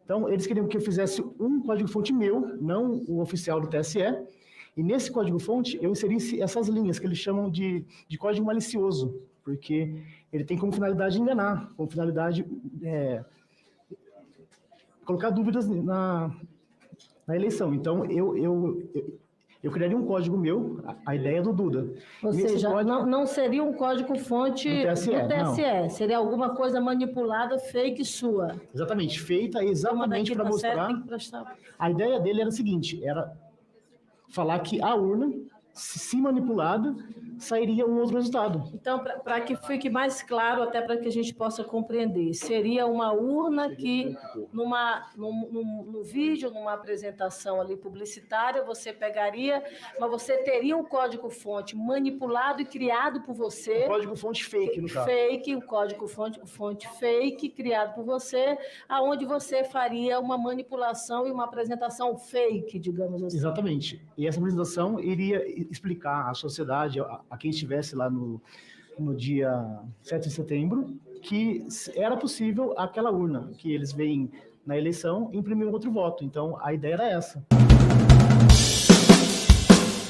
Então, eles queriam que eu fizesse um código-fonte meu, não o oficial do TSE, e nesse código-fonte eu inserisse essas linhas, que eles chamam de código malicioso, porque ele tem como finalidade enganar, como finalidade colocar dúvidas na eleição. Então, eu criaria um código meu, a ideia do Duda. Ou seja, código, não seria um código-fonte do TSE, seria alguma coisa manipulada, fake sua. Exatamente, feita exatamente para mostrar... A ideia dele era a seguinte, era falar que a urna, se manipulada, sairia um outro resultado. Então, para que fique mais claro, até para que a gente possa compreender, seria uma urna que, no vídeo, numa apresentação ali publicitária, você pegaria, mas você teria um código-fonte manipulado e criado por você. Um código-fonte fake, no caso. Fake, um código-fonte fake, criado por você, aonde você faria uma manipulação e uma apresentação fake, digamos assim. Exatamente. E essa apresentação iria explicar à sociedade, a quem estivesse lá no dia 7 de setembro, que era possível aquela urna que eles veem na eleição imprimir um outro voto. Então, a ideia era essa.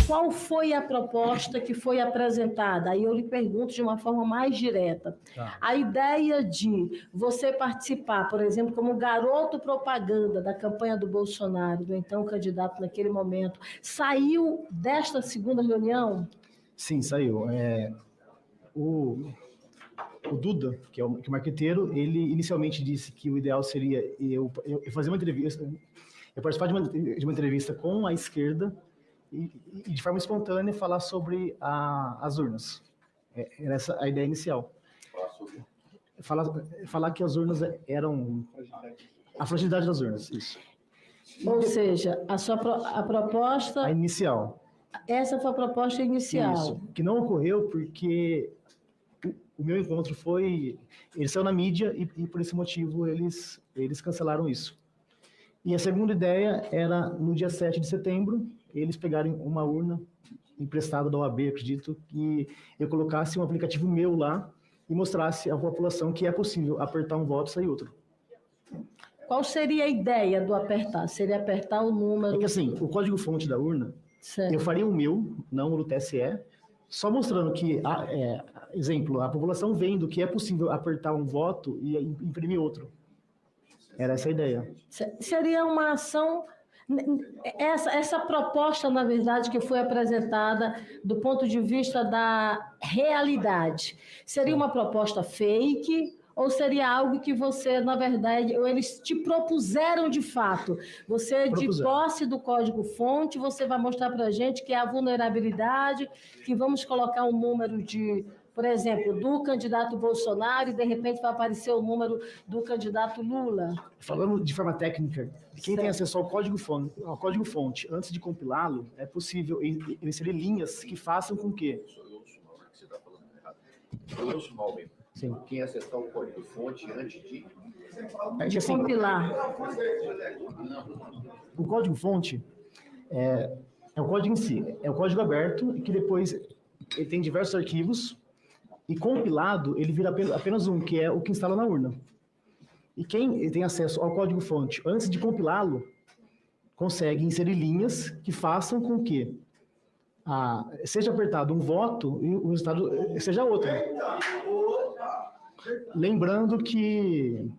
Qual foi a proposta que foi apresentada? Aí eu lhe pergunto de uma forma mais direta. Tá. A ideia de você participar, por exemplo, como garoto propaganda da campanha do Bolsonaro, do então candidato naquele momento, saiu desta segunda reunião? Sim, saiu. O Duda, que é o marqueteiro, ele inicialmente disse que o ideal seria eu fazer uma entrevista, eu participar de uma entrevista com a esquerda e de forma espontânea falar sobre as urnas. Era essa a ideia inicial. Falar que as urnas eram... A fragilidade das urnas, isso. Ou seja, a proposta... A inicial. Essa foi a proposta inicial. Isso, que não ocorreu porque o meu encontro foi... Ele saiu na mídia e por esse motivo eles cancelaram isso. E a segunda ideia era, no dia 7 de setembro, eles pegarem uma urna emprestada da OAB, acredito, que eu colocasse um aplicativo meu lá e mostrasse à população que é possível apertar um voto e sair outro. Qual seria a ideia do apertar? Seria apertar o número... É que assim, o código-fonte da urna, certo, eu faria o meu, não o do TSE, só mostrando que, exemplo, a população vendo que é possível apertar um voto e imprimir outro. Era essa a ideia. Seria uma ação... Essa proposta, na verdade, que foi apresentada do ponto de vista da realidade, seria uma proposta fake ou seria algo que você, na verdade, ou eles te propuseram de fato? Você, de posse do código-fonte, você vai mostrar para a gente que é a vulnerabilidade, que vamos colocar um número de... Por exemplo, do candidato Bolsonaro e, de repente, vai aparecer o número do candidato Lula. Falando de forma técnica, quem tem acesso ao código-fonte, antes de compilá-lo, é possível inserir linhas que façam com que... Sim. Quem acessar o código-fonte antes de compilar. O código-fonte é o código em si, é o código aberto, que depois ele tem diversos arquivos, e compilado, ele vira apenas um, que é o que instala na urna. E quem tem acesso ao código-fonte antes de compilá-lo, consegue inserir linhas que façam com que seja apertado um voto e o resultado seja outro. Lembrando que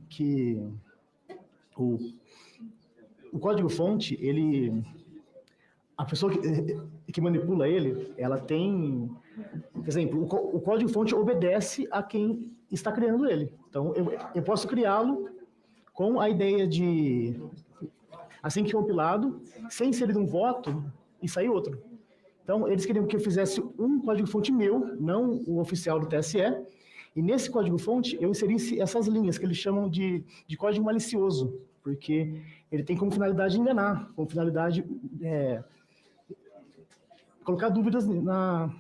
o código-fonte, a pessoa que manipula ele, ela tem... Por exemplo, o código-fonte obedece a quem está criando ele. Então, eu posso criá-lo com a ideia de, assim que compilado, ser inserido um voto e sair outro. Então, eles queriam que eu fizesse um código-fonte meu, não o oficial do TSE, e nesse código-fonte eu inserisse essas linhas, que eles chamam de código malicioso, porque ele tem como finalidade enganar, como finalidade colocar dúvidas na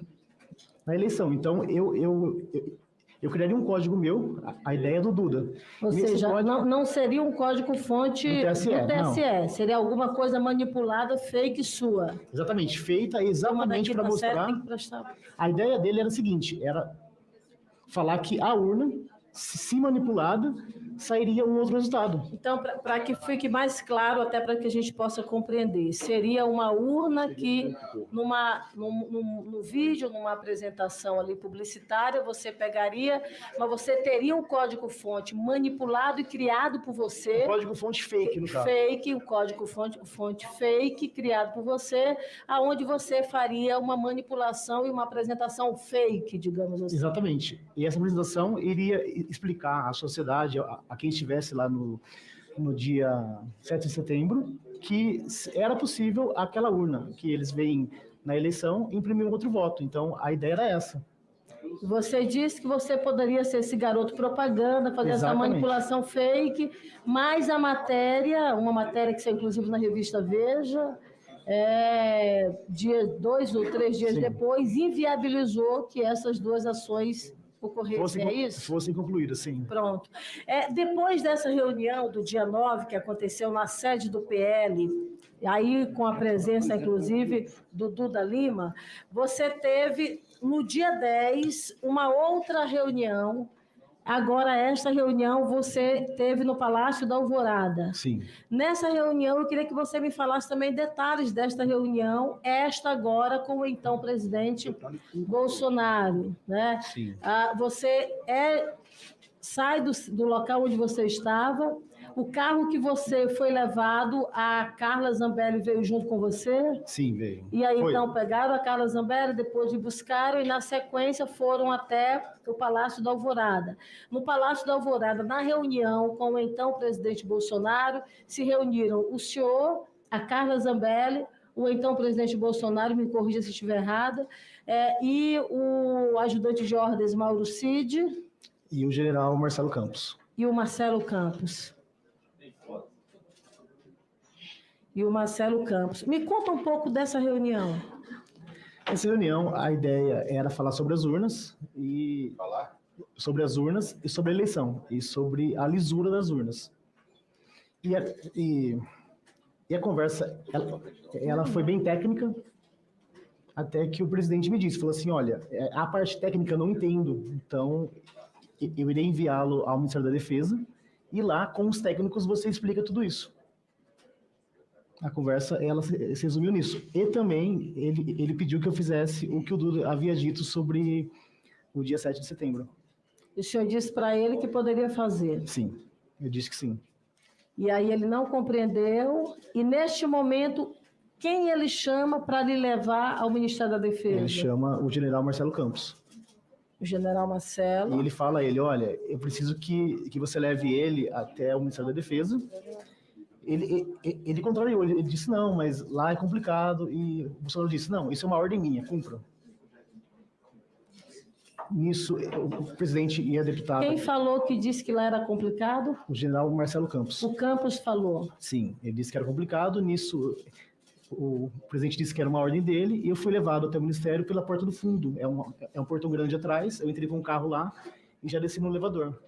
eleição. Então, eu criaria um código meu, a ideia do Duda. Ou seja, não seria um código-fonte do TSE, seria alguma coisa manipulada, fake sua. Exatamente, feita exatamente para mostrar... A ideia dele era a seguinte, era falar que a urna, se manipulada, sairia um outro resultado. Então, para que fique mais claro, até para que a gente possa compreender, seria uma urna que, no vídeo, numa apresentação ali publicitária, você pegaria, mas você teria um código-fonte manipulado e criado por você. Um código-fonte fake, no caso. Fake, um código-fonte fake, criado por você, aonde você faria uma manipulação e uma apresentação fake, digamos assim. Exatamente. E essa apresentação iria explicar à sociedade, a quem estivesse lá no dia 7 de setembro, que era possível aquela urna, que eles veem na eleição, imprimir um outro voto. Então, a ideia era essa. Você disse que você poderia ser esse garoto propaganda, fazer essa manipulação fake, mas a matéria, uma matéria que saiu inclusive na revista Veja, 2 ou 3 dias depois, inviabilizou que essas duas ações ocorressem, é isso? Fossem concluídas, sim. Pronto. Depois dessa reunião do dia 9, que aconteceu na sede do PL, aí com a presença, inclusive, do Duda Lima, você teve, no dia 10, uma outra reunião. Agora, esta reunião você teve no Palácio da Alvorada. Sim. Nessa reunião, eu queria que você me falasse também detalhes desta reunião, esta agora com o então presidente Bolsonaro, né? Sim. Você sai do local onde você estava, o carro que você foi levado, a Carla Zambelli veio junto com você? Sim, veio. E aí, então, pegaram a Carla Zambelli, depois de buscaram, e na sequência foram até o Palácio da Alvorada. No Palácio da Alvorada, na reunião com o então presidente Bolsonaro, se reuniram o senhor, a Carla Zambelli, o então presidente Bolsonaro, me corrija se estiver errada, e o ajudante de ordens Mauro Cid. E o general Marcelo Campos. E o Marcelo Campos. Me conta um pouco dessa reunião. Essa reunião, a ideia era falar sobre as urnas e sobre a eleição e sobre a lisura das urnas. E a conversa, ela foi bem técnica, até que o presidente me disse, falou assim, olha, a parte técnica eu não entendo, então eu irei enviá-lo ao Ministério da Defesa e lá, com os técnicos, você explica tudo isso. A conversa, ela se resumiu nisso. E também, ele pediu que eu fizesse o que o Duda havia dito sobre o dia 7 de setembro. E o senhor disse para ele que poderia fazer? Sim, eu disse que sim. E aí ele não compreendeu, e neste momento, quem ele chama para lhe levar ao Ministério da Defesa? Ele chama o general Marcelo Campos. O general Marcelo. E ele fala a ele, olha, eu preciso que você leve ele até o Ministério da Defesa. Ele contrariou, ele disse, não, mas lá é complicado, e o Bolsonaro disse, não, isso é uma ordem minha, cumpra. Nisso, o presidente e a deputada... Quem falou que disse que lá era complicado? O general Marcelo Campos. O Campos falou. Sim, ele disse que era complicado, nisso o presidente disse que era uma ordem dele, e eu fui levado até o Ministério pela porta do fundo, é um portão grande atrás, eu entrei com o carro lá e já desci no elevador.